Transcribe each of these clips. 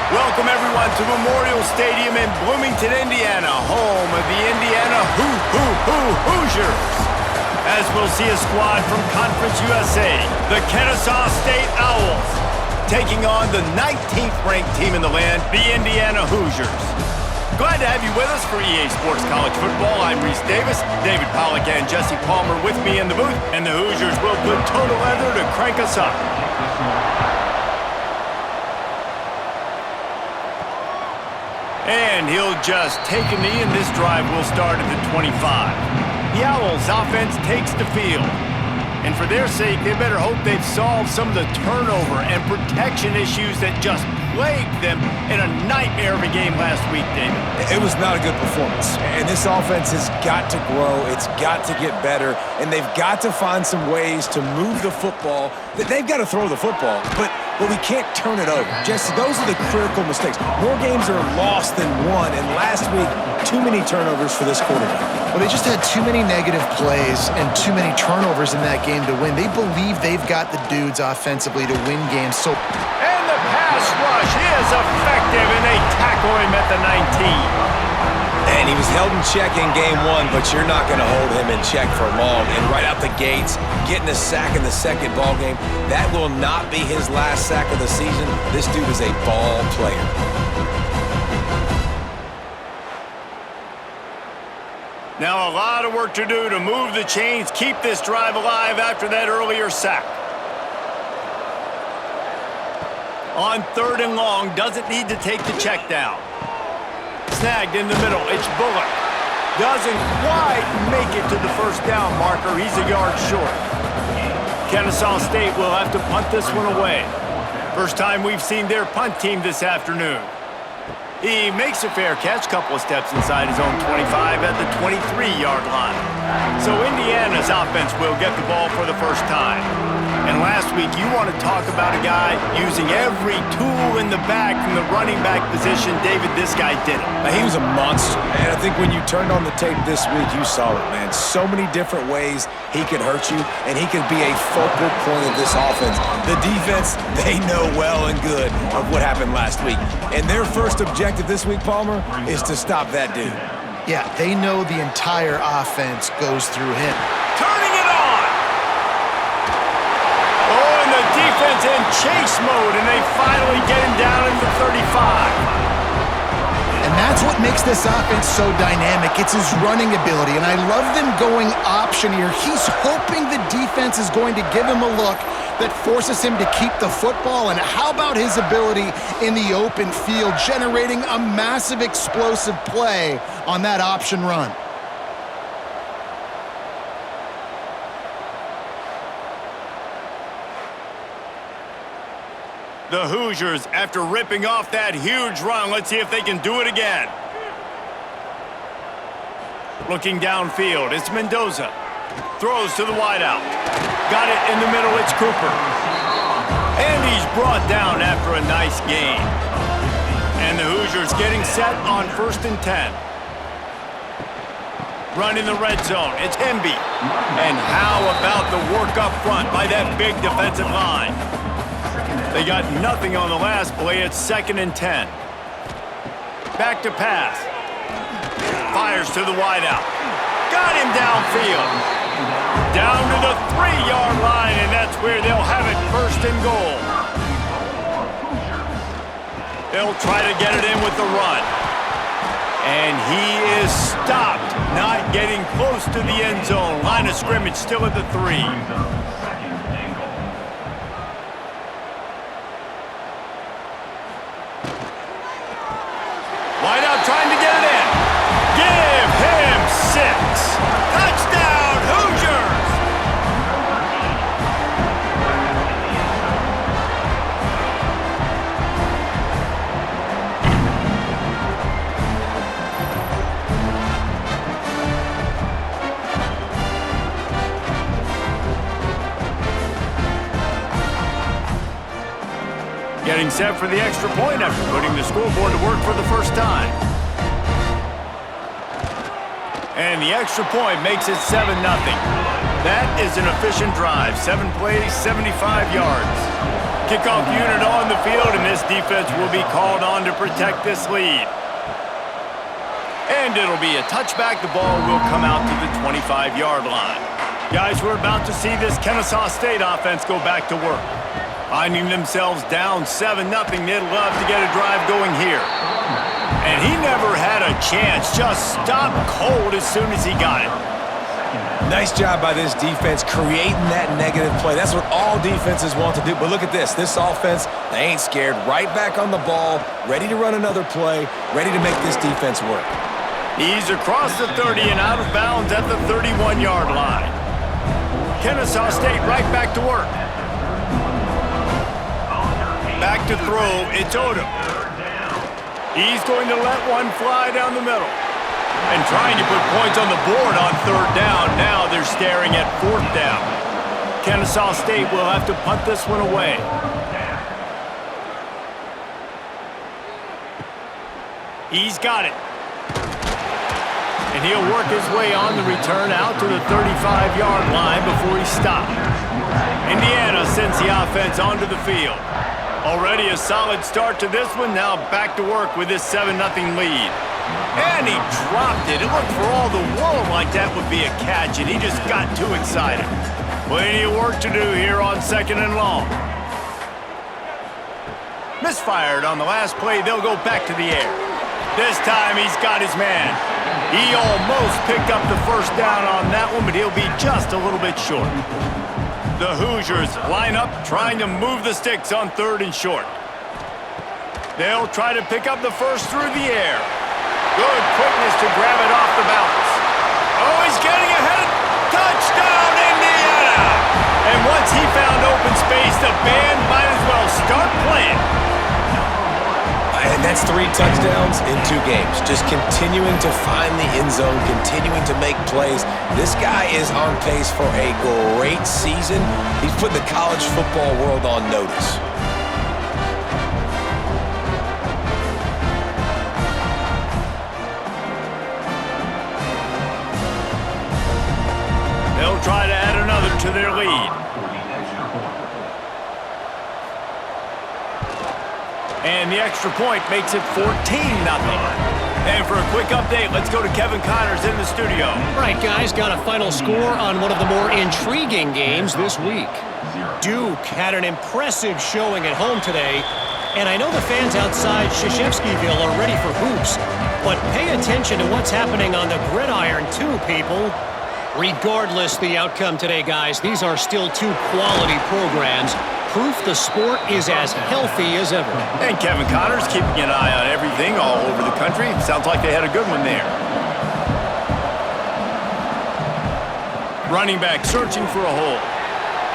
Welcome, everyone, to Memorial Stadium in Bloomington, Indiana, home of the Indiana Hoosiers. As we'll see a squad from Conference USA, the Kennesaw State Owls, taking on the 19th-ranked team in the land, the Indiana Hoosiers. Glad to have you with us for EA Sports College Football. I'm Reese Davis, David Pollack and Jesse Palmer with me in the booth, and the Hoosiers will put total leather to crank us up. And he'll just take a knee, and this drive will start at the 25. The Owls' offense takes the field. And for their sake, they better hope they've solved some of the turnover and protection issues that just plagued them in a nightmare of a game last week, David. It was not a good performance. And this offense has got to grow. It's got to get better. And they've got to find some ways to move the football. They've got to throw the football, but we can't turn it over. Jesse, those are the critical mistakes. More games are lost than won. And last week, too many turnovers for this quarterback. Well, they just had too many negative plays and too many turnovers in that game to win. They believe they've got the dudes offensively to win games. And the pass rush is effective, and they tackle him at the 19. And he was held in check in game one, but you're not going to hold him in check for long. And right out the gates, getting a sack in the second ball game, that will not be his last sack of the season. This dude is a ball player. Now a lot of work to do to move the chains, keep this drive alive after that earlier sack. On 3rd and long, doesn't need to take the check down. Snagged in the middle, it's Bullock. Doesn't quite make it to the first down marker, he's a yard short. Kennesaw State will have to punt this one away. First time we've seen their punt team this afternoon. He makes a fair catch, couple of steps inside his own 25 at the 23-yard line. So Indiana's offense will get the ball for the first time. And last week, you want to talk about a guy using every tool in the back from the running back position. David, this guy did it. He was a monster. And I think when you turned on the tape this week, you saw it, man. So many different ways he could hurt you, and he could be a focal point of this offense. The defense, they know well and good of what happened last week. And their first objective this week, Palmer, is to stop that dude. Yeah, they know the entire offense goes through him. Turning it on! Oh, and the defense in chase mode, and they finally get him down at the 35. And that's what makes this offense so dynamic. It's his running ability, and I love them going option here. He's hoping the defense is going to give him a look that forces him to keep the football. And how about his ability in the open field, generating a massive explosive play on that option run? The Hoosiers, after ripping off that huge run, let's see if they can do it again. Looking downfield, it's Mendoza. Throws to the wideout. Got it in the middle, it's Cooper. And he's brought down after a nice gain. And the Hoosiers getting set on 1st and 10. Run in the red zone, it's Hemby. And how about the work up front by that big defensive line? They got nothing on the last play. It's 2nd and 10. Back to pass. Fires to the wideout. Got him downfield. Down to the 3-yard line, and that's where they'll have it 1st and goal. They'll try to get it in with the run. And he is stopped, not getting close to the end zone. Line of scrimmage still at the 3. Wideout trying to get it in. Give him 6. Touchdown, Hoosiers! Getting set for the extra point after putting the scoreboard to work for the first time. And the extra point makes it 7-0. That is an efficient drive. 7 plays, 75 yards. Kickoff unit on the field, and this defense will be called on to protect this lead. And it'll be a touchback. The ball will come out to the 25-yard line. Guys, we're about to see this Kennesaw State offense go back to work. Finding themselves down 7-0, they'd love to get a drive going here. And he never had a chance, just stopped cold as soon as he got it. Nice job by this defense creating that negative play. That's what all defenses want to do. But look at this. This offense, they ain't scared. Right back on the ball, ready to run another play, ready to make this defense work. He's across the 30 and out of bounds at the 31-yard line. Kennesaw State right back to work. Back to throw, it's Odom. He's going to let one fly down the middle. And trying to put points on the board on third down. Now they're staring at fourth down. Kennesaw State will have to punt this one away. He's got it. And he'll work his way on the return out to the 35-yard line before he stopped. Indiana sends the offense onto the field. Already a solid start to this one. Now back to work with this 7-0 lead. And he dropped it. It looked for all the world like that would be a catch, and he just got too excited. Plenty of work to do here on 2nd and long. Misfired on the last play. They'll go back to the air. This time he's got his man. He almost picked up the first down on that one, but he'll be just a little bit short. The Hoosiers line up, trying to move the sticks on 3rd and short. They'll try to pick up the first through the air. Good quickness to grab it off the bounce. Oh, he's getting ahead. Touchdown, Indiana! And once he found open space, the band might as well start playing. And that's 3 touchdowns in 2 games. Just continuing to find the end zone, continuing to make plays. This guy is on pace for a great season. He's put the college football world on notice. They'll try to add another to their lead. And the extra point makes it 14-0. And for a quick update, let's go to Kevin Connors in the studio. Right, guys, got a final score on one of the more intriguing games this week. Duke had an impressive showing at home today, and I know the fans outside Krzyzewskiville are ready for hoops, but pay attention to what's happening on the gridiron too, people. Regardless the outcome today, guys, these are still 2 quality programs. Proof the sport is as healthy as ever. And Kevin Connors keeping an eye on everything all over the country. Sounds like they had a good one there. Running back searching for a hole.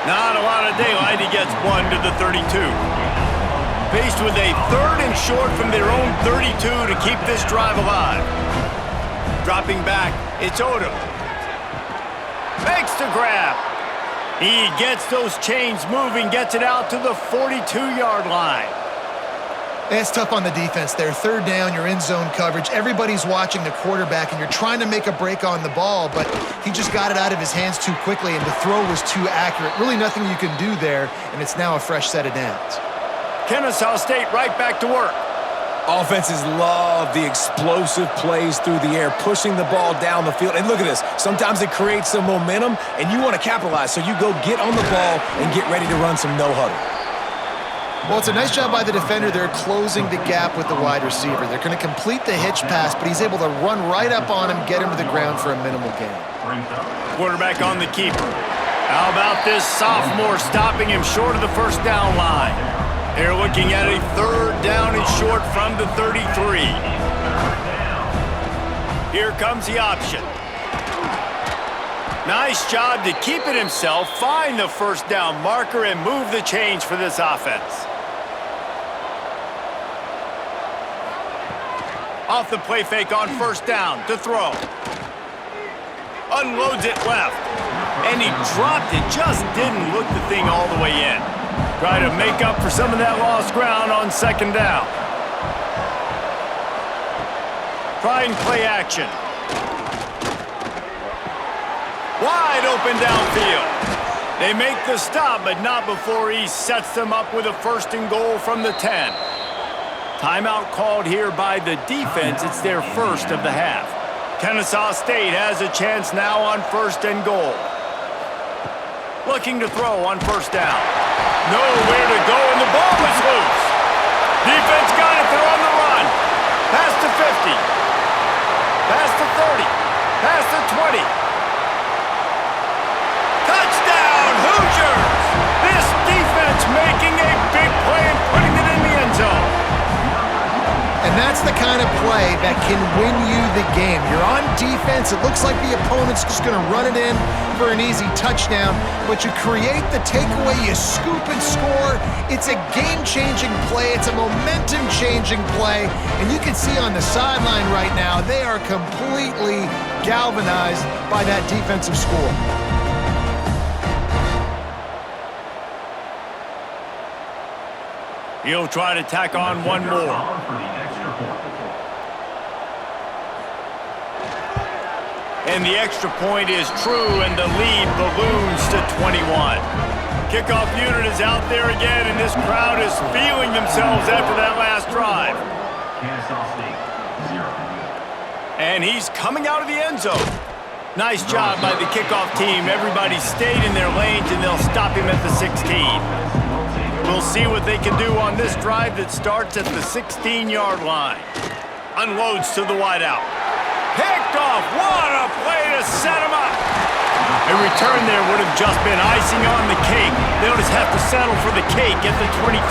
Not a lot of daylight. He gets 1 to the 32. Faced with a 3rd and short from their own 32 to keep this drive alive. Dropping back, it's Odom. Makes the grab. He gets those chains moving, gets it out to the 42-yard line. It's tough on the defense there. 3rd down, you're in zone coverage. Everybody's watching the quarterback, and you're trying to make a break on the ball, but he just got it out of his hands too quickly, and the throw was too accurate. Really nothing you can do there, and it's now a fresh set of downs. Kennesaw State right back to work. Offenses love the explosive plays through the air, pushing the ball down the field. And look at this. Sometimes it creates some momentum, and you want to capitalize. So you go get on the ball and get ready to run some no-huddle. Well, it's a nice job by the defender. They're closing the gap with the wide receiver. They're going to complete the hitch pass, but he's able to run right up on him, get him to the ground for a minimal gain. Quarterback on the keeper. How about this sophomore stopping him short of the first down line? They're looking at a 3rd down and short from the 33. Here comes the option. Nice job to keep it himself, find the first down marker, and move the chains for this offense. Off the play fake on 1st down to throw. Unloads it left. And he dropped it, just didn't look the thing all the way in. Try to make up for some of that lost ground on 2nd down. Try and play action. Wide open downfield. They make the stop, but not before he sets them up with a 1st and goal from the 10. Timeout called here by the defense. It's their first of the half. Kennesaw State has a chance now on 1st and goal. Looking to throw on 1st down. Nowhere to go, and the ball is loose. Defense got it. They're on the run. Pass to 50. Pass to 30. Pass to 20. Touchdown, Hoosiers! This defense making a big play and putting it in the end zone. And that's the kind of play that can win you the game. You're on defense. It looks like the opponent's just going to run it in for an easy touchdown, but you create the takeaway, you scoop and score. It's a game-changing play. It's a momentum-changing play, and you can see on the sideline right now, they are completely galvanized by that defensive score. He'll try to tack on one more. And the extra point is true, and the lead balloons to 21. Kickoff unit is out there again, and this crowd is feeling themselves after that last drive. And he's coming out of the end zone. Nice job by the kickoff team. Everybody stayed in their lanes, and they'll stop him at the 16. We'll see what they can do on this drive that starts at the 16-yard line. Unloads to the wideout. Picked off. What a play to set him up. A return there would have just been icing on the cake. They'll just have to settle for the cake at the 23.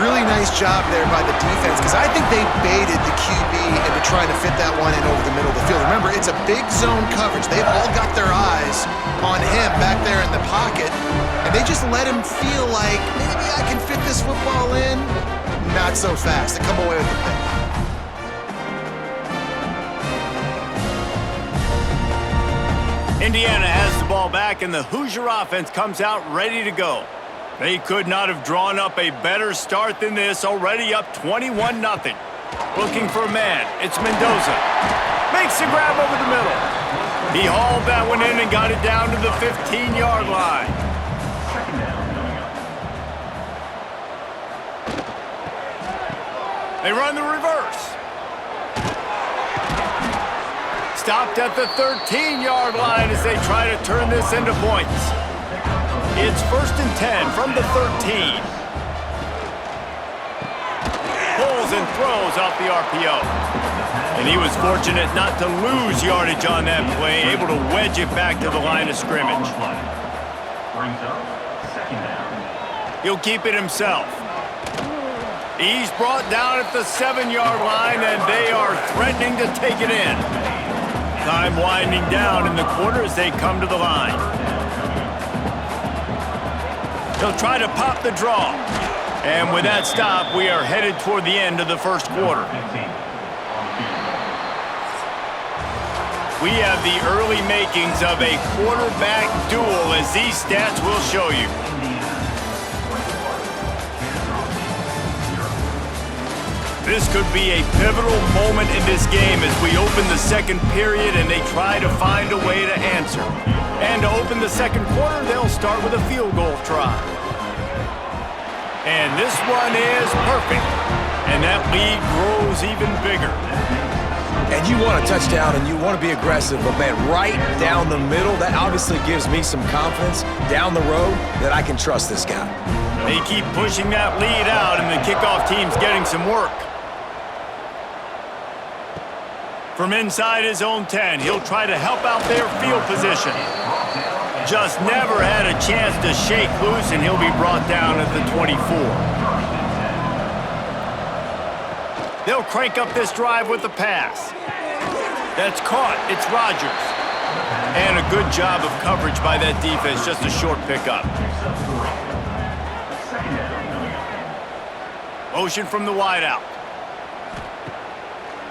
Really nice job there by the defense, because I think they baited the QB into trying to fit that one in over the middle of the field. Remember, it's a big zone coverage. They've all got their eyes on him back there in the pocket, and they just let him feel like, maybe I can fit this football in. Not so fast. They come away with the pick. Indiana has the ball back, and the Hoosier offense comes out ready to go. They could not have drawn up a better start than this, already up 21-0. Looking for a man. It's Mendoza. Makes the grab over the middle. He hauled that one in and got it down to the 15-yard line. They run the reverse. Stopped at the 13-yard line as they try to turn this into points. It's 1st and 10 from the 13. Pulls and throws off the RPO. And he was fortunate not to lose yardage on that play, able to wedge it back to the line of scrimmage. He'll keep it himself. He's brought down at the 7-yard line, and they are threatening to take it in. Time winding down in the quarter as they come to the line. He'll try to pop the draw. And with that stop, we are headed toward the end of the first quarter. We have the early makings of a quarterback duel, as these stats will show you. This could be a pivotal moment in this game as we open the second period and they try to find a way to answer. And to open the second quarter, they'll start with a field goal try. And this one is perfect. And that lead grows even bigger. And you want a touchdown and you want to be aggressive, but man, right down the middle, that obviously gives me some confidence down the road that I can trust this guy. They keep pushing that lead out, and the kickoff team's getting some work. From inside his own 10, he'll try to help out their field position. Just never had a chance to shake loose, and he'll be brought down at the 24. They'll crank up this drive with the pass. That's caught. It's Rogers. And a good job of coverage by that defense, just a short pickup. Motion from the wideout.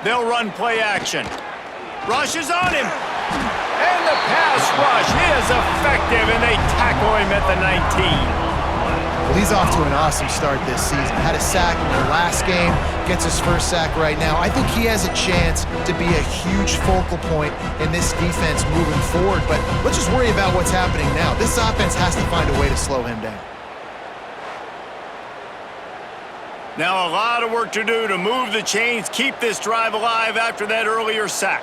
They'll run play action. Rush is on him. And the pass rush is effective, and they tackle him at the 19. Well, he's off to an awesome start this season. Had a sack in their last game. gets his first sack right now. I think he has a chance to be a huge focal point in this defense moving forward, but let's just worry about what's happening now. This offense has to find a way to slow him down. Now a lot of work to do to move the chains, keep this drive alive after that earlier sack.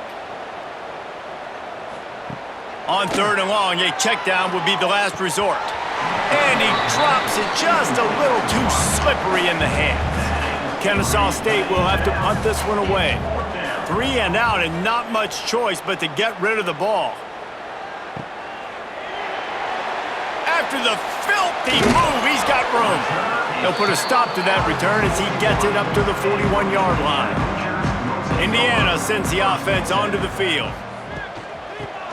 On 3rd and long, a check down would be the last resort. And he drops it just a little too slippery in the hands. Kennesaw State will have to punt this one away. 3 and out and not much choice but to get rid of the ball. After the filthy move, he's got room. He'll put a stop to that return as he gets it up to the 41-yard line. Indiana sends the offense onto the field.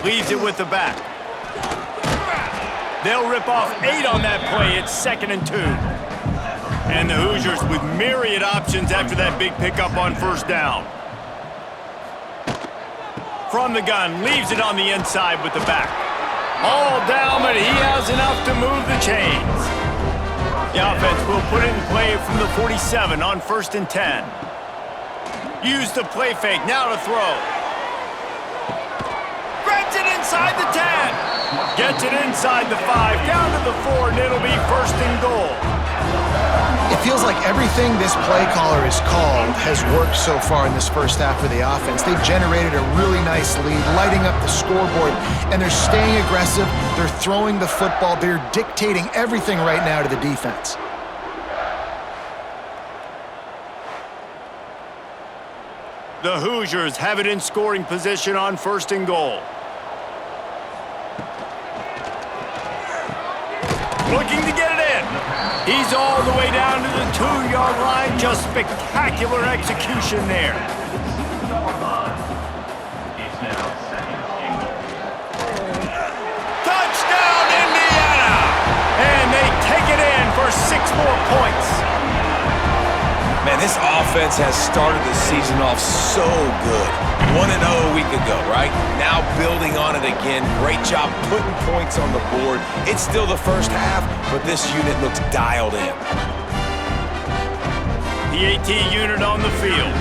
Leaves it with the back. They'll rip off 8 on that play. It's 2nd and 2. And the Hoosiers with myriad options after that big pickup on 1st down. From the gun, leaves it on the inside with the back. All down, but he has enough to move the chains. The offense will put it in play from the 47 on 1st and 10. Use the play fake, now to throw. Grabs it inside the 10. Gets it inside the 5, down to the 4, and it'll be 1st and goal. It feels like everything this play caller has called has worked so far in this first half of the offense. They've generated a really nice lead, lighting up the scoreboard, and they're staying aggressive. They're throwing the football. They're dictating everything right now to the defense. The Hoosiers have it in scoring position on 1st and goal. Looking to get it in. He's all the way down to the 2-yard line. Just spectacular execution there. Touchdown, Indiana! And they take it in for 6 more points. Man, this offense has started the season off so good. 1-0 a week ago, right? Now building on it again. Great job putting points on the board. It's still the first half, but this unit looks dialed in. The AT unit on the field.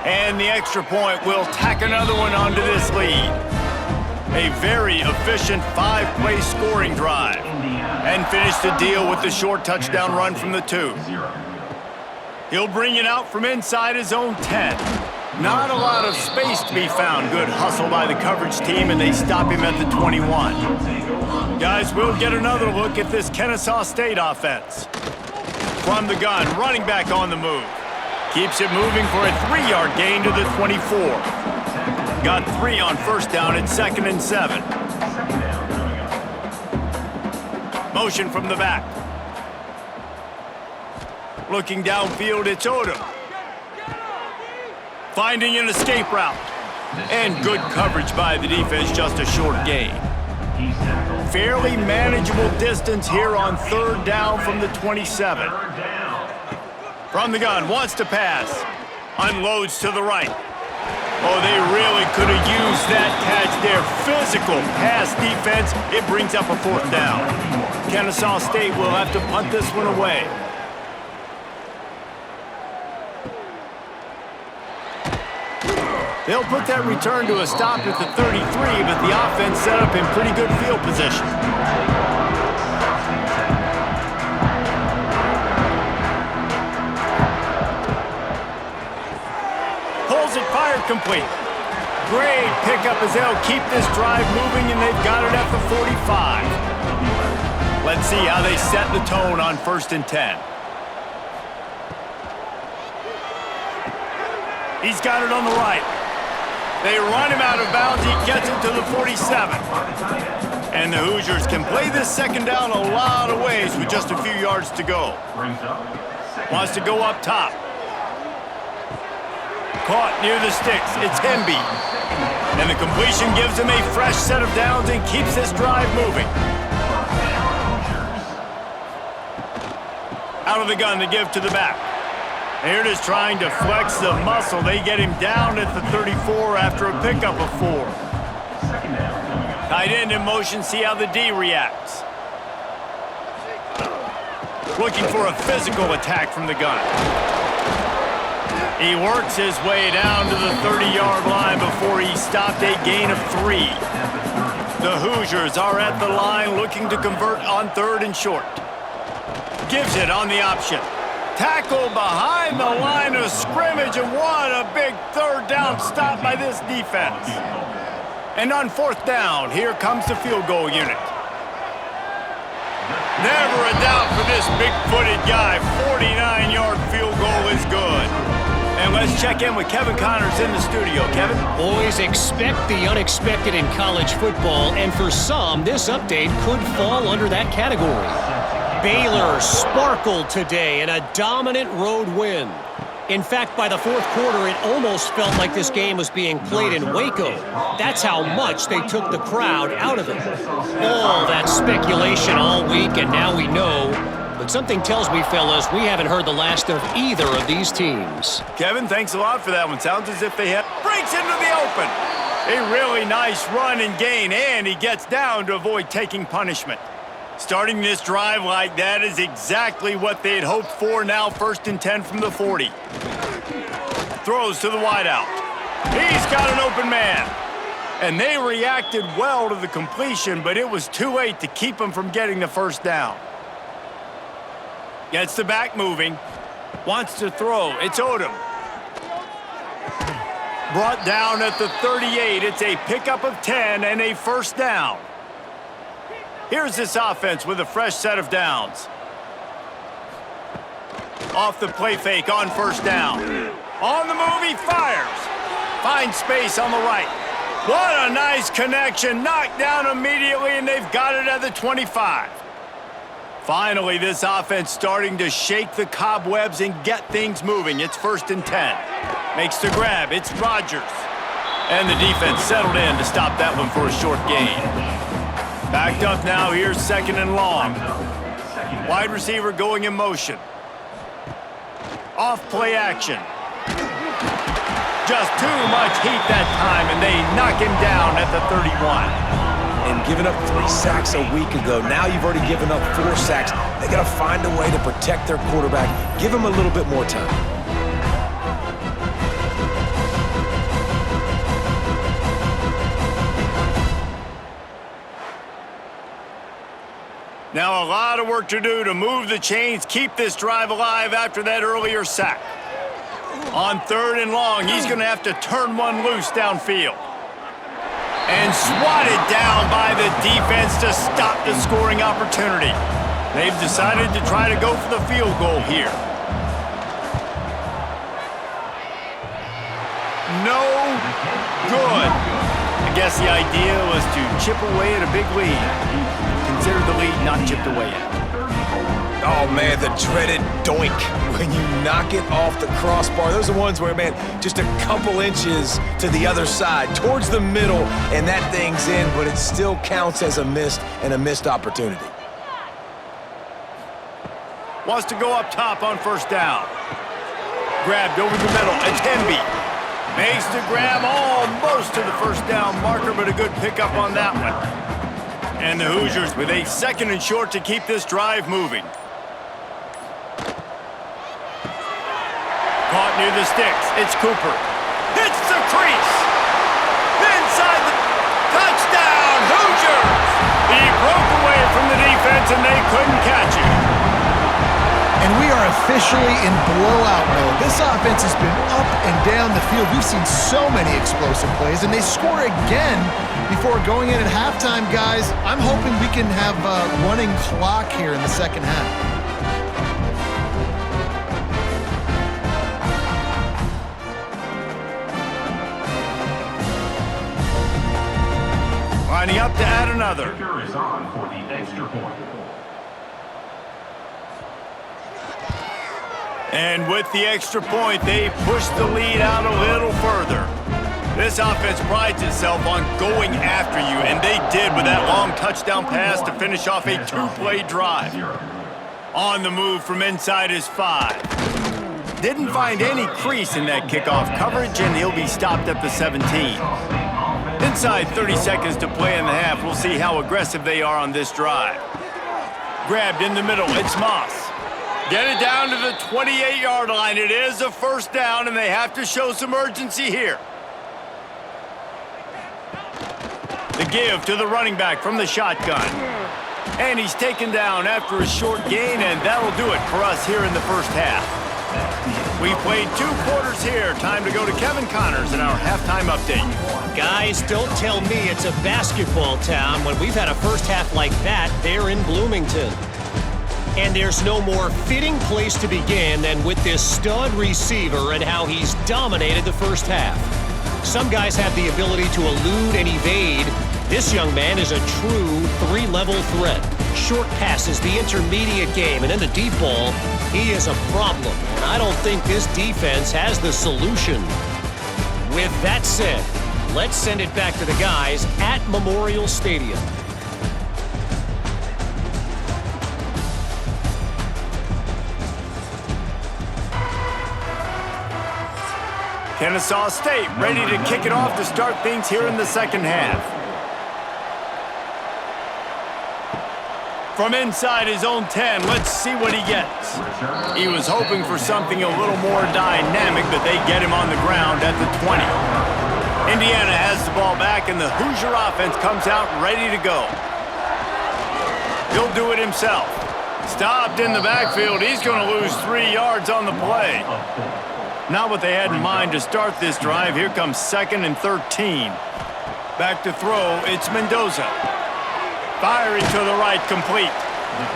And the extra point will tack another one onto this lead. A very efficient 5-play scoring drive. And finish the deal with the short touchdown run from the 2. He'll bring it out from inside his own 10. Not a lot of space to be found. Good hustle by the coverage team, and they stop him at the 21. Guys, we'll get another look at this Kennesaw State offense. From the gun, running back on the move. Keeps it moving for a 3-yard gain to the 24. Got 3 on 1st down at 2nd and 7. Motion from the back. Looking downfield, it's Odom. Finding an escape route. And good coverage by the defense, just a short gain. Fairly manageable distance here on 3rd down from the 27. From the gun, wants to pass. Unloads to the right. Oh, they really could have used that catch there. Physical pass defense. It brings up a 4th down. Kennesaw State will have to punt this one away. They'll put that return to a stop at the 33, but the offense set up in pretty good field position. Pulls it, fired complete. Great pickup as they'll keep this drive moving, and they've got it at the 45. Let's see how they set the tone on 1st and 10. He's got it on the right. They run him out of bounds. He gets it to the 47. And the Hoosiers can play this 2nd down a lot of ways with just a few yards to go. Wants to go up top. Caught near the sticks. It's Hemby. And the completion gives him a fresh set of downs and keeps this drive moving. Out of the gun to give to the back. Here it is trying to flex the muscle. They get him down at the 34 after a pickup of 4. Tight end in motion, see how the D reacts. looking for a physical attack from the gun. He works his way down to the 30-yard line before he stopped a gain of 3. The Hoosiers are at the line looking to convert on 3rd and short. Gives it on the option. Tackle behind the line of scrimmage, and what a big 3rd down stop by this defense. And on 4th down, here comes the field goal unit. Never a doubt for this big-footed guy. 49-yard field goal is good. And let's check in with Kevin Connors in the studio. Kevin? Always expect the unexpected in college football, and for some, this update could fall under that category. Baylor sparkled today in a dominant road win. In fact, by the 4th quarter, it almost felt like this game was being played in Waco. That's how much they took the crowd out of it. All that speculation all week, and now we know. But something tells me, fellas, we haven't heard the last of either of these teams. Kevin, thanks a lot for that one. Sounds as if they have breaks into the open. A really nice run and gain, and he gets down to avoid taking punishment. Starting this drive like that is exactly what they'd hoped for. Now 1st and 10 from the 40. Throws to the wideout. He's got an open man. And they reacted well to the completion, but it was too late to keep him from getting the 1st down. Gets the back moving. Wants to throw. It's Odom. Brought down at the 38. It's a pickup of 10 and a 1st down. Here's this offense with a fresh set of downs. Off the play fake on 1st down. On the move, he fires. Finds space on the right. What a nice connection. Knocked down immediately, and they've got it at the 25. Finally, this offense starting to shake the cobwebs and get things moving. It's 1st and 10. Makes the grab. It's Rodgers. And the defense settled in to stop that one for a short gain. Backed up now. Here's 2nd and long. Wide receiver going in motion. Off play action. Just too much heat that time, and they knock him down at the 31. And giving up 3 sacks a week ago. Now you've already given up 4 sacks. They got to find a way to protect their quarterback. Give him a little bit more time. Now a lot of work to do to move the chains, keep this drive alive after that earlier sack. On 3rd and long, he's going to have to turn one loose downfield. And swatted down by the defense to stop the scoring opportunity. They've decided to try to go for the field goal here. No good. I guess the idea was to chip away at a big lead. Consider the lead not chipped away at. Oh, man, the dreaded doink when you knock it off the crossbar. Those are ones where, man, just a couple inches to the other side, towards the middle, and that thing's in, but it still counts as a missed opportunity. Wants to go up top on 1st down. Grabbed over the middle. It's Hemby. Makes the grab almost to the 1st down marker, but a good pickup on that one. And the Hoosiers with a 2nd and short to keep this drive moving. Caught near the sticks. It's Cooper. Hits the crease. Inside the touchdown, Hoosiers! He broke away from the defense and they couldn't catch him. And we are officially in blowout mode. This offense has been up and down the field. We've seen so many explosive plays, and they score again before going in at halftime, guys. I'm hoping we can have a running clock here in the 2nd half. Lining up to add another. Kicker is on for the extra point. And with the extra point, they push the lead out a little further. This offense prides itself on going after you, and they did with that long touchdown pass to finish off a 2-play drive. On the move from inside his 5. Didn't find any crease in that kickoff coverage, and he'll be stopped at the 17. Inside 30 seconds to play in the half. We'll see how aggressive they are on this drive. Grabbed in the middle. It's Moss. Get it down to the 28-yard line. It is a first down, and they have to show some urgency here. The give to the running back from the shotgun. And he's taken down after a short gain, and that'll do it for us here in the first half. We played 2 quarters here. Time to go to Kevin Connors in our halftime update. Guys, don't tell me it's a basketball town when we've had a first half like that there in Bloomington. And there's no more fitting place to begin than with this stud receiver and how he's dominated the first half. Some guys have the ability to elude and evade. This young man is a true 3-level threat. Short passes, the intermediate game, and in the deep ball, he is a problem. And I don't think this defense has the solution. With that said, let's send it back to the guys at Memorial Stadium. Kennesaw State ready to kick it off to start things here in the second half. From inside his own 10, let's see what he gets. He was hoping for something a little more dynamic, but they get him on the ground at the 20. Indiana has the ball back, and the Hoosier offense comes out ready to go. He'll do it himself. Stopped in the backfield. He's going to lose 3 yards on the play. Not what they had in mind to start this drive. Here comes 2nd and 13. Back to throw, it's Mendoza. Firing to the right, complete.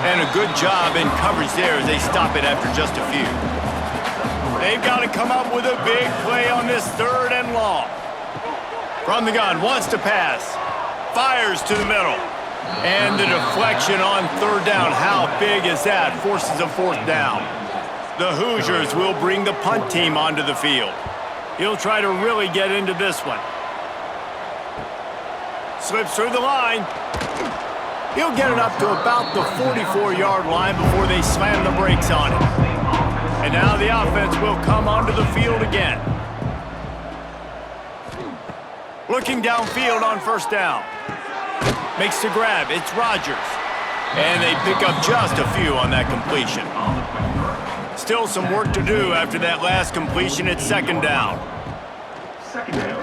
And a good job in coverage there as they stop it after just a few. They've got to come up with a big play on this 3rd and long. From the gun, wants to pass. Fires to the middle. And the deflection on 3rd down. How big is that? Forces a 4th down. The Hoosiers will bring the punt team onto the field. He'll try to really get into this one. Slips through the line. He'll get it up to about the 44-yard line before they slam the brakes on it. And now the offense will come onto the field again. Looking downfield on 1st down. Makes the grab. It's Rogers. And they pick up just a few on that completion. Still some work to do after that last completion at 2nd down.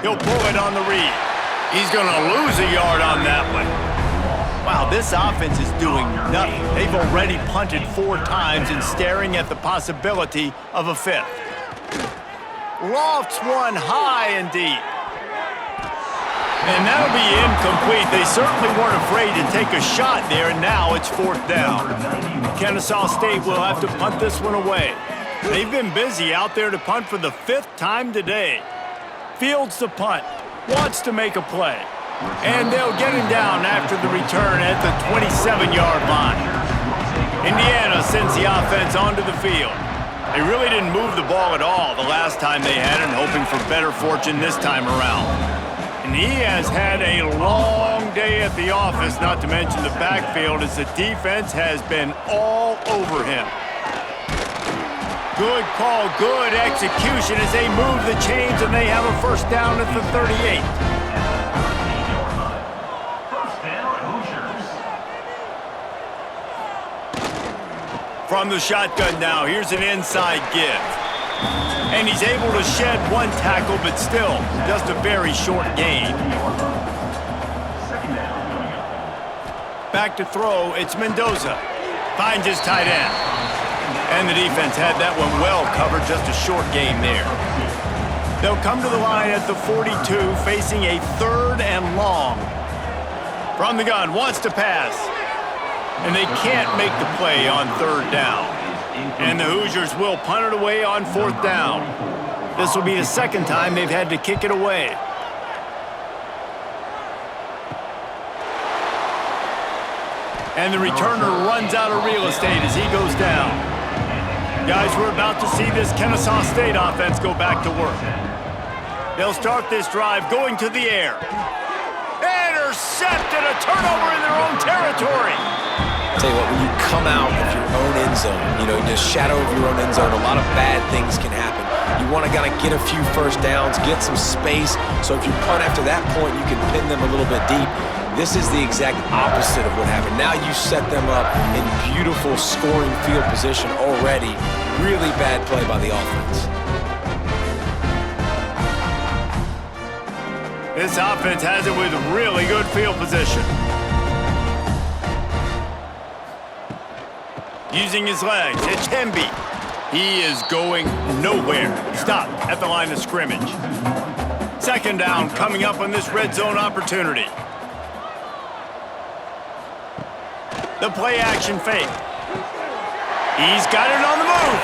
He'll pull it on the read. He's going to lose a yard on that one. Wow, this offense is doing nothing. They've already punted 4 times and staring at the possibility of a 5th. Lofts one high and deep. And that'll be incomplete. They certainly weren't afraid to take a shot there, and now it's 4th down. Kennesaw State will have to punt this one away. They've been busy out there to punt for the 5th time today. Fields the punt, wants to make a play. And they'll get him down after the return at the 27-yard line. Indiana sends the offense onto the field. They really didn't move the ball at all the last time they had it, hoping for better fortune this time around. And he has had a long day at the office, not to mention the backfield, as the defense has been all over him. Good call, good execution as they move the chains, and they have a 1st down at the 38. From the shotgun now, here's an inside give. And he's able to shed 1 tackle, but still just a very short gain. Back to throw, it's Mendoza. Finds his tight end. And the defense had that one well covered, just a short gain there. They'll come to the line at the 42, facing a 3rd and long. From the gun, wants to pass. And they can't make the play on 3rd down. And the Hoosiers will punt it away on 4th down. This will be the 2nd time they've had to kick it away. And the returner runs out of real estate as he goes down. Guys, we're about to see this Kennesaw State offense go back to work. They'll start this drive going to the air. Intercepted, a turnover in their own territory. Tell you what, when you come out of your own end zone, in the shadow of your own end zone, a lot of bad things can happen. You want to kind of get a few 1st downs, get some space, so if you punt after that point, you can pin them a little bit deep. This is the exact opposite of what happened. Now you set them up in beautiful scoring field position already. Really bad play by the offense. This offense has it with really good field position. Using his legs, it's Hemby. He is going nowhere. Stop at the line of scrimmage. Second down coming up on this red zone opportunity. The play action fake. He's got it on the move.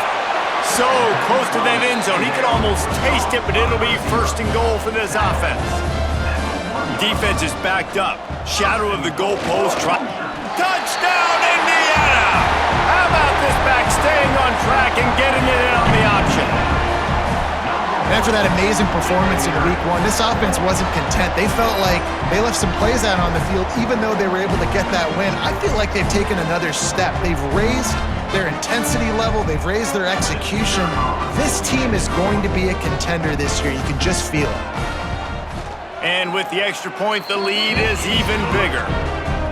So close to that end zone. He could almost taste it, but it'll be first and goal for this offense. Defense is backed up. Shadow of the goalpost. Touchdown, Indiana! How about this back staying on track and getting it in on the option? After that amazing performance in Week 1, this offense wasn't content. They felt like they left some plays out on the field even though they were able to get that win. I feel like they've taken another step. They've raised their intensity level. They've raised their execution. This team is going to be a contender this year. You can just feel it. And with the extra point, the lead is even bigger.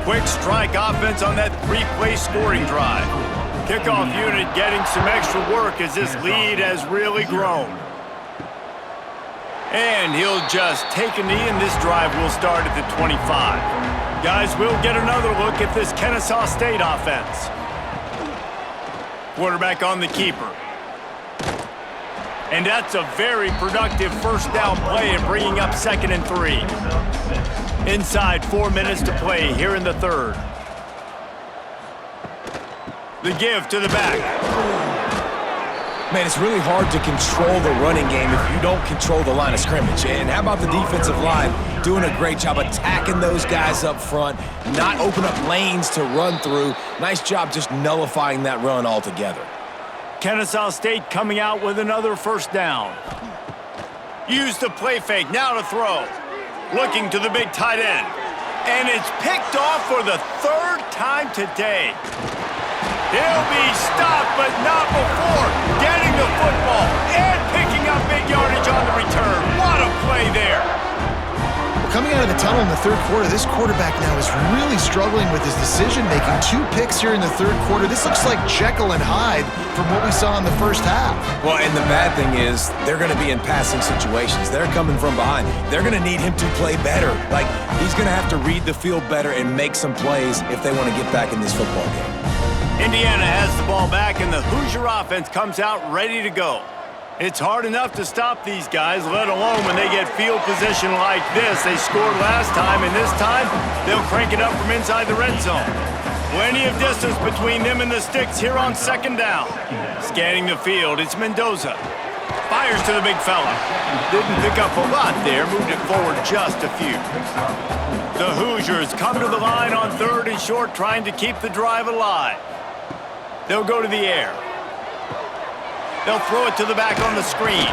Quick strike offense on that three-play scoring drive. Kickoff unit getting some extra work as this lead has really grown. And he'll just take a knee, and this drive will start at the 25. Guys, we'll get another look at this Kennesaw State offense. Quarterback on the keeper. And that's a very productive first down play and bringing up 2nd and 3. Inside 4 minutes to play here in the third. The give to the back. Man, it's really hard to control the running game if you don't control the line of scrimmage. And how about the defensive line doing a great job attacking those guys up front, not open up lanes to run through. Nice job just nullifying that run altogether. Kennesaw State coming out with another first down. Use the play fake, now to throw. Looking to the big tight end. And it's picked off for the 3rd time today. He'll be stopped, but not before getting the football and picking up big yardage on the return. What a play there. Coming out of the tunnel in the third quarter, this quarterback now is really struggling with his decision-making. 2 picks here in the third quarter. This looks like Jekyll and Hyde from what we saw in the first half. Well, and the bad thing is they're going to be in passing situations. They're coming from behind. They're going to need him to play better. Like, he's going to have to read the field better and make some plays if they want to get back in this football game. Indiana has the ball back, and the Hoosier offense comes out ready to go. It's hard enough to stop these guys, let alone when they get field position like this. They scored last time, and this time they'll crank it up from inside the red zone. Plenty of distance between them and the sticks here on 2nd down. Scanning the field, it's Mendoza. Fires to the big fella. Didn't pick up a lot there, moved it forward just a few. The Hoosiers come to the line on 3rd and short, trying to keep the drive alive. They'll go to the air. They'll throw it to the back on the screen.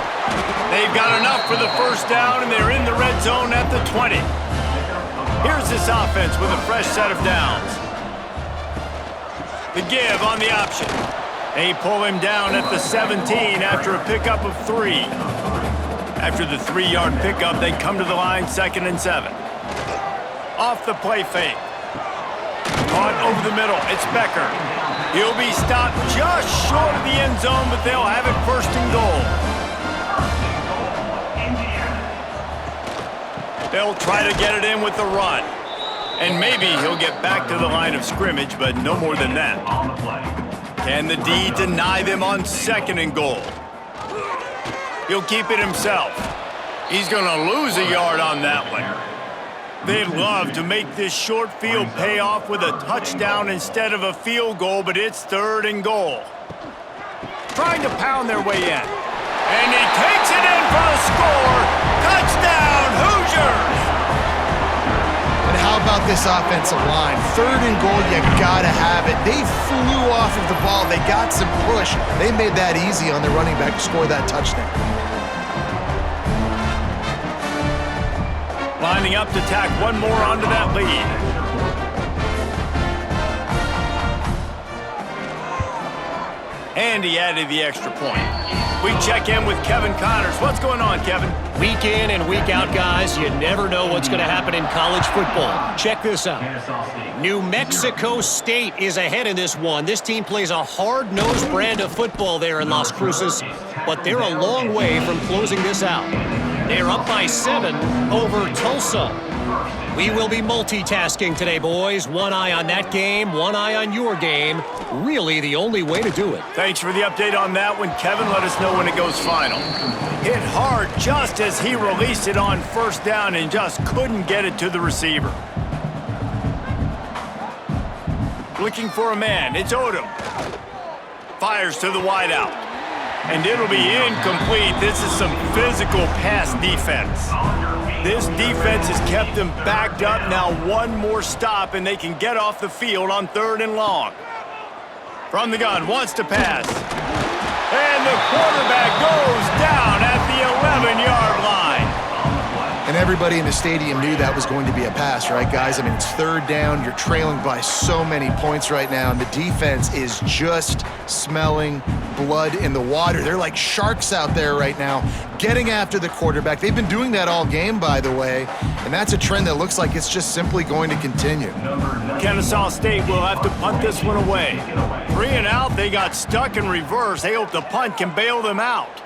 They've got enough for the first down, and they're in the red zone at the 20. Here's this offense with a fresh set of downs. The give on the option. They pull him down at the 17 after a pickup of 3. After the 3-yard pickup, they come to the line 2nd and 7. Off the play fake. Caught over the middle. It's Becker. He'll be stopped just short of the end zone, but they'll have it 1st and goal. They'll try to get it in with the run. And maybe he'll get back to the line of scrimmage, but no more than that. Can the D deny them on 2nd and goal? He'll keep it himself. He's going to lose a yard on that one. They'd love to make this short field pay off with a touchdown instead of a field goal, but it's 3rd and goal. Trying to pound their way in. And he takes it in for a score. Touchdown, Hoosiers! And how about this offensive line? 3rd and goal, you gotta have it. They flew off of the ball. They got some push. They made that easy on their running back to score that touchdown. Lining up to tack one more onto that lead. And he added the extra point. We check in with Kevin Connors. What's going on, Kevin? Week in and week out, guys, you never know what's going to happen in college football. Check this out. New Mexico State is ahead in this one. This team plays a hard-nosed brand of football there in Las Cruces, but they're a long way from closing this out. They're up by 7 over Tulsa. We will be multitasking today, boys. One eye on that game, one eye on your game. Really the only way to do it. Thanks for the update on that one, Kevin. Let us know when it goes final. Hit hard just as he released it on first down and just couldn't get it to the receiver. Looking for a man. It's Odom. Fires to the wideout. And it'll be incomplete. This is some physical pass defense. This defense has kept them backed up. Now one more stop, and they can get off the field on 3rd and long. From the gun, wants to pass. And the quarterback goes down at the 11-yard line. And everybody in the stadium knew that was going to be a pass, right, guys? I mean, it's 3rd down. You're trailing by so many points right now, and the defense is just smelling blood in the water. They're like sharks out there right now, getting after the quarterback. They've been doing that all game, by the way, and that's a trend that looks like it's just simply going to continue. Kennesaw State will have to punt this one away. 3 and out, they got stuck in reverse. They hope the punt can bail them out.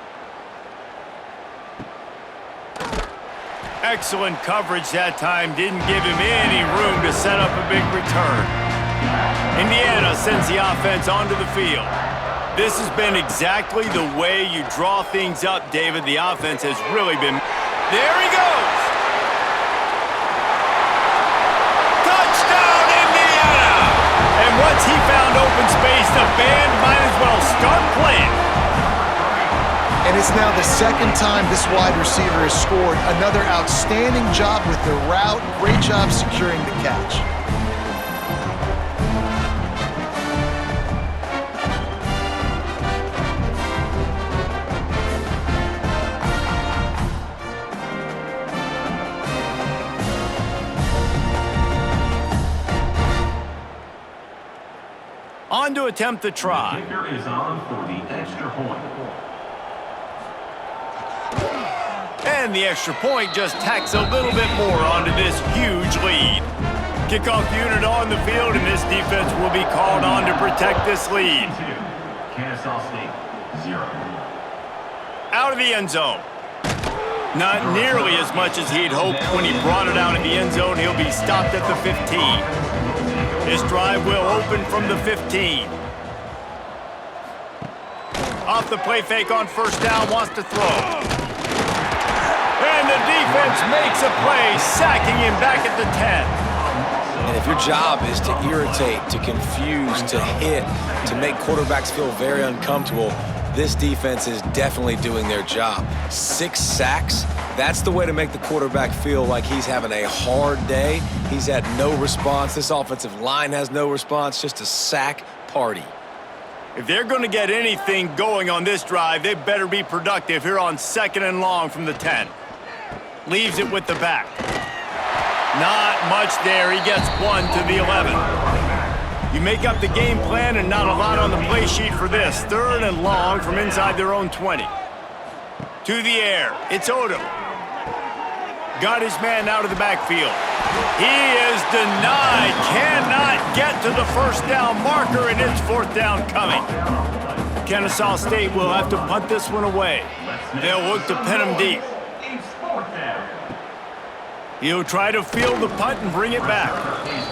Excellent coverage that time. Didn't give him any room to set up a big return. Indiana sends the offense onto the field. This has been exactly the way you draw things up, David. The offense has really been... There he goes! Touchdown, Indiana! And once he found open space, the band might as well start playing. And it's now the 2nd time this wide receiver has scored. Another outstanding job with the route. Great job securing the catch. On to attempt the try. The kicker is on for the extra point. And the extra point just tacks a little bit more onto this huge lead. Kickoff unit on the field, and this defense will be called on to protect this lead. Kennesaw State, 0. Out of the end zone. Not nearly as much as he'd hoped when he brought it out of the end zone. He'll be stopped at the 15. This drive will open from the 15. Off the play fake on first down, wants to throw. And the defense makes a play, sacking him back at the 10. And if your job is to irritate, to confuse, to hit, to make quarterbacks feel very uncomfortable, this defense is definitely doing their job. 6 sacks, that's the way to make the quarterback feel like he's having a hard day. He's had no response. This offensive line has no response, just a sack party. If they're going to get anything going on this drive, they better be productive here on 2nd and long from the 10. Leaves it with the back. Not much there. He gets 1 to the 11. You make up the game plan and not a lot on the play sheet for this. 3rd and long from inside their own 20. To the air. It's Odom. Got his man out of the backfield. He is denied. Cannot get to the first down marker, and it's 4th down coming. Kennesaw State will have to punt this one away. They'll look to pin him deep. He'll try to field the punt and bring it back.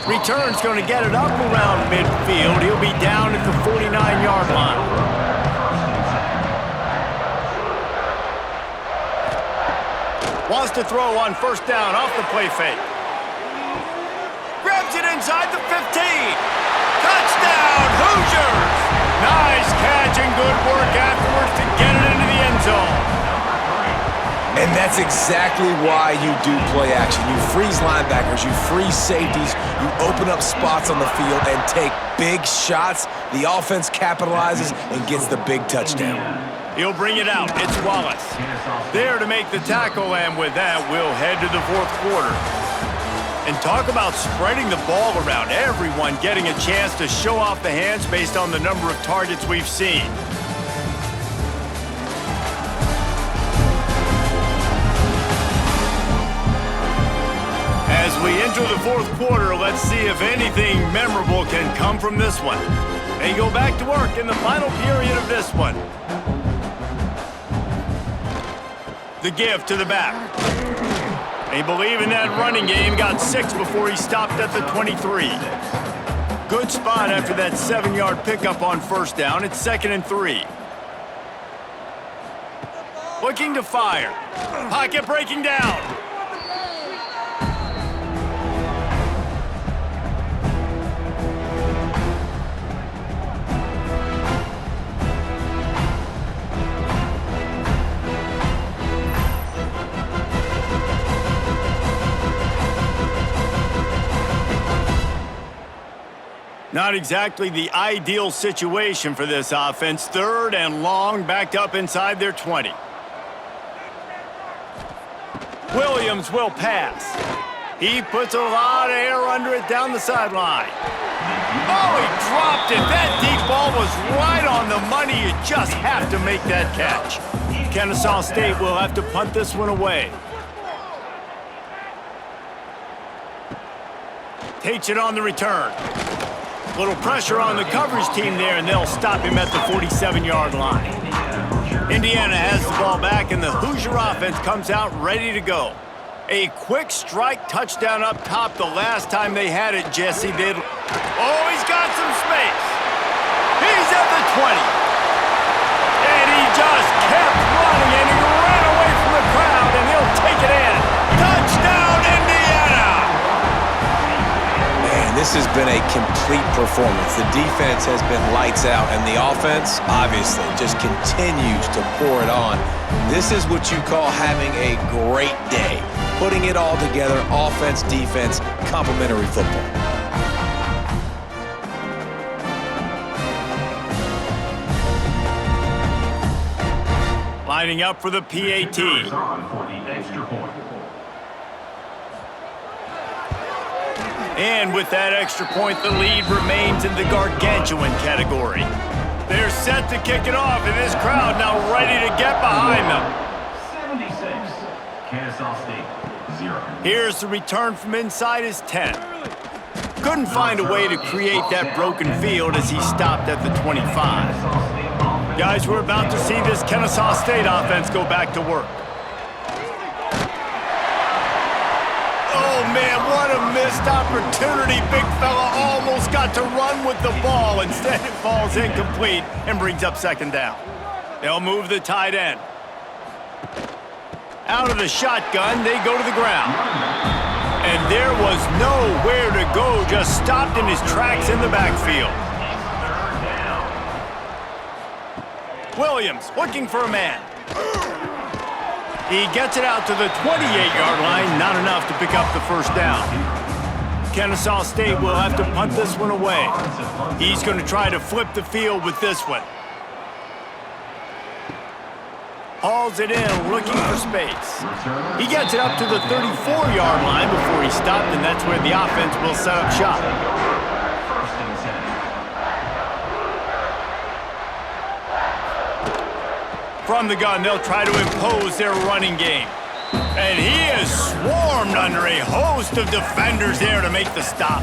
Return's going to get it up around midfield. He'll be down at the 49-yard line. Wants to throw on first down off the play fake. Grabs it inside the 15. Touchdown, Hoosiers! Nice catch and good work afterwards to get it into the end zone. And that's exactly why you do play action. You freeze linebackers, you freeze safeties, you open up spots on the field and take big shots. The offense capitalizes and gets the big touchdown. He'll bring it out. It's Wallace. There to make the tackle, and with that, we'll head to the 4th quarter. And talk about spreading the ball around. Everyone getting a chance to show off the hands based on the number of targets we've seen. As we enter the fourth quarter, let's see if anything memorable can come from this one. They go back to work in the final period of this one. The give to the back. They believe in that running game. Got 6 before he stopped at the 23. Good spot after that 7-yard pickup on first down. It's 2nd and 3. Looking to fire. Pocket breaking down. Not exactly the ideal situation for this offense. 3rd and long, backed up inside their 20. Williams will pass. He puts a lot of air under it down the sideline. Oh, he dropped it. That deep ball was right on the money. You just have to make that catch. Kennesaw State will have to punt this one away. Takes it on the return. Little pressure on the coverage team there, and they'll stop him at the 47-yard line. Indiana has the ball back, and the Hoosier offense comes out ready to go. A quick strike touchdown up top the last time they had it, Jesse did. Oh, he's got some space. He's at the 20. And he just kept running, and he ran away from the crowd, and he'll take it in. Touchdown, Indiana! Man, this has been a complete performance. The defense has been lights out, and the offense, obviously, just continues to pour it on. This is what you call having a great day. Putting it all together, offense, defense, complementary football. Lining up for the PAT. And with that extra point, the lead remains in the gargantuan category. They're set to kick it off, and this crowd now ready to get behind them. 76, Kennesaw State, 0. Here's the return from inside his 10. Couldn't find a way to create that broken field as he stopped at the 25. Guys, we're about to see this Kennesaw State offense go back to work. Oh, man, what a missed opportunity. Big fella almost got to run with the ball. Instead, it falls incomplete and brings up 2nd down. They'll move the tight end. Out of the shotgun, they go to the ground. And there was nowhere to go, just stopped in his tracks in the backfield. Williams looking for a man. He gets it out to the 28-yard line, not enough to pick up the first down. Kennesaw State will have to punt this one away. He's going to try to flip the field with this one. Hauls it in, looking for space. He gets it up to the 34-yard line before he stopped, and that's where the offense will set up shop. From the gun, they'll try to impose their running game. And he is swarmed under a host of defenders there to make the stop.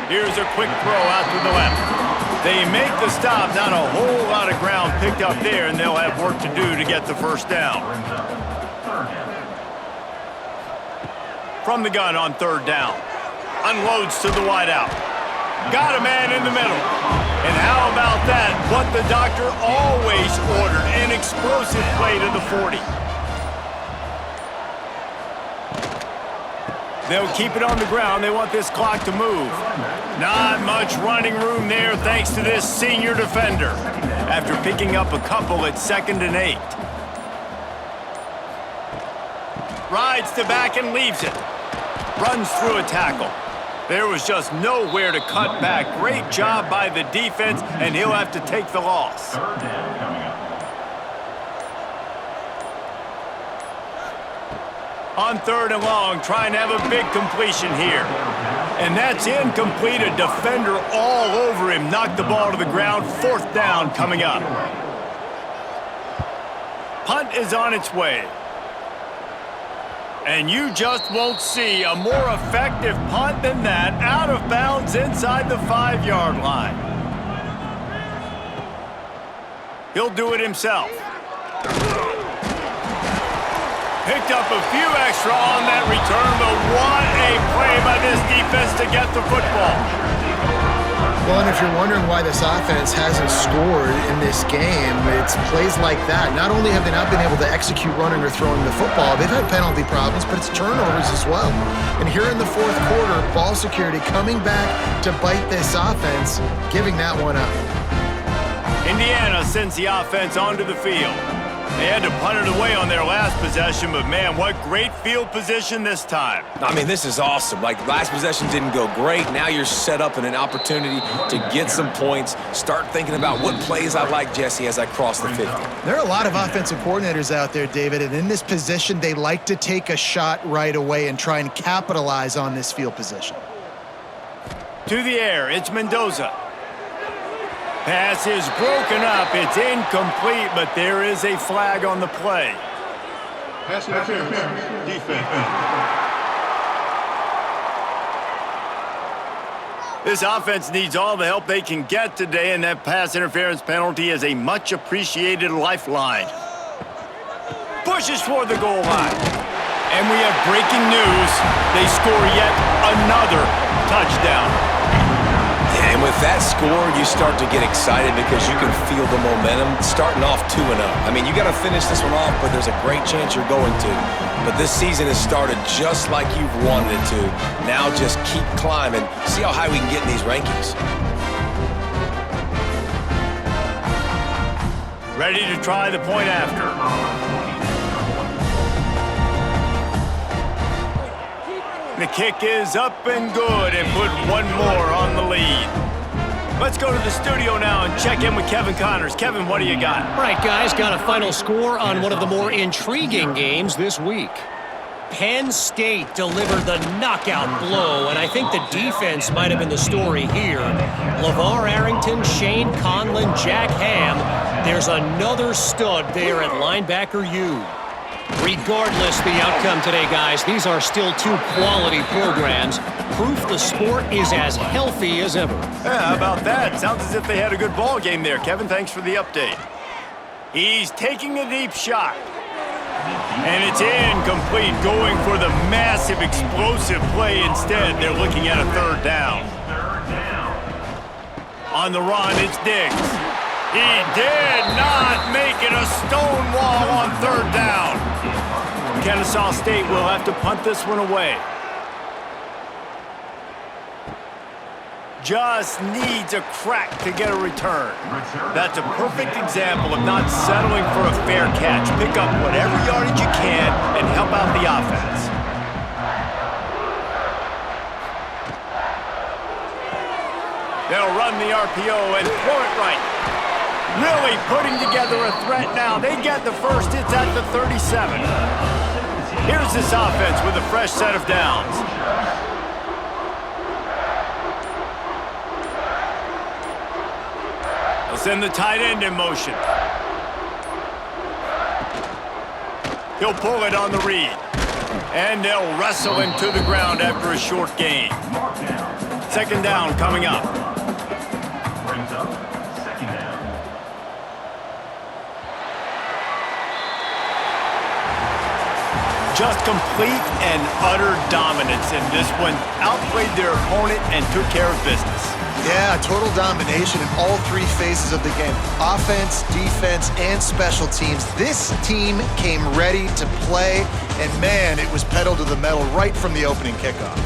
Here's a quick throw out to the left. They make the stop, not a whole lot of ground picked up there, and they'll have work to do to get the first down. From the gun on 3rd down. Unloads to the wideout. Got a man in the middle. And how about that? What the doctor always ordered, an explosive play to the 40. They'll keep it on the ground. They want this clock to move. Not much running room there thanks to this senior defender. After picking up a couple at 2nd and 8. Rides to back and leaves it. Runs through a tackle. There was just nowhere to cut back. Great job by the defense, and he'll have to take the loss. On 3rd and long, trying to have a big completion here. And that's incomplete. A defender all over him. Knocked the ball to the ground. 4th down coming up. Punt is on its way. And you just won't see a more effective punt than that. Out of bounds inside the 5-yard line. He'll do it himself. Picked up a few extra on that return, but what a play by this defense to get the football. Well, and if you're wondering why this offense hasn't scored in this game, it's plays like that. Not only have they not been able to execute running or throwing the football, they've had penalty problems, but it's turnovers as well. And here in the 4th quarter, ball security coming back to bite this offense, giving that one up. Indiana sends the offense onto the field. They had to punt it away on their last possession, but man, what great field position this time. I mean, this is awesome. Like, last possession didn't go great. Now you're set up in an opportunity to get some points. Start thinking about what plays I like, Jesse, as I cross the 50. There are a lot of offensive coordinators out there, David, and in this position, they like to take a shot right away and try and capitalize on this field position. To the air, it's Mendoza. Pass is broken up. It's incomplete, but there is a flag on the play. Pass interference. Defense. This offense needs all the help they can get today, and that pass interference penalty is a much-appreciated lifeline. Pushes toward the goal line. And we have breaking news. They score yet another touchdown. And with that score, you start to get excited because you can feel the momentum starting off 2-0. I mean, you got to finish this one off, but there's a great chance you're going to. But this season has started just like you've wanted it to. Now just keep climbing. See how high we can get in these rankings. Ready to try the point after. The kick is up and good and put one more on the lead. Let's go to the studio now and check in with Kevin Connors. Kevin, what do you got? All right, guys, got a final score on one of the more intriguing games this week. Penn State delivered the knockout blow, and I think the defense might have been the story here. LeVar Arrington, Shane Conlon, Jack Ham. There's another stud there at linebacker U. Regardless the outcome today, guys, these are still 2 quality programs. Proof the sport is as healthy as ever. Yeah, how about that? Sounds as if they had a good ball game there. Kevin, thanks for the update. He's taking a deep shot. And it's incomplete, going for the massive explosive play instead. They're looking at a 3rd down. On the run, it's Diggs. He did not make it a stone wall on 3rd down. Kennesaw State will have to punt this one away. Just needs a crack to get a return. That's a perfect example of not settling for a fair catch. Pick up whatever yardage you can and help out the offense. They'll run the RPO and throw it right. Really putting together a threat now. They get the first. It's at the 37. Here's this offense with a fresh set of downs. They'll send the tight end in motion. He'll pull it on the read. And they'll wrestle him to the ground after a short gain. 2nd down coming up. Brings up 2nd down. Just complete and utter dominance in this one. Outplayed their opponent and took care of business. Yeah, total domination in all 3 phases of the game. Offense, defense, and special teams. This team came ready to play, and man, it was pedal to the metal right from the opening kickoff.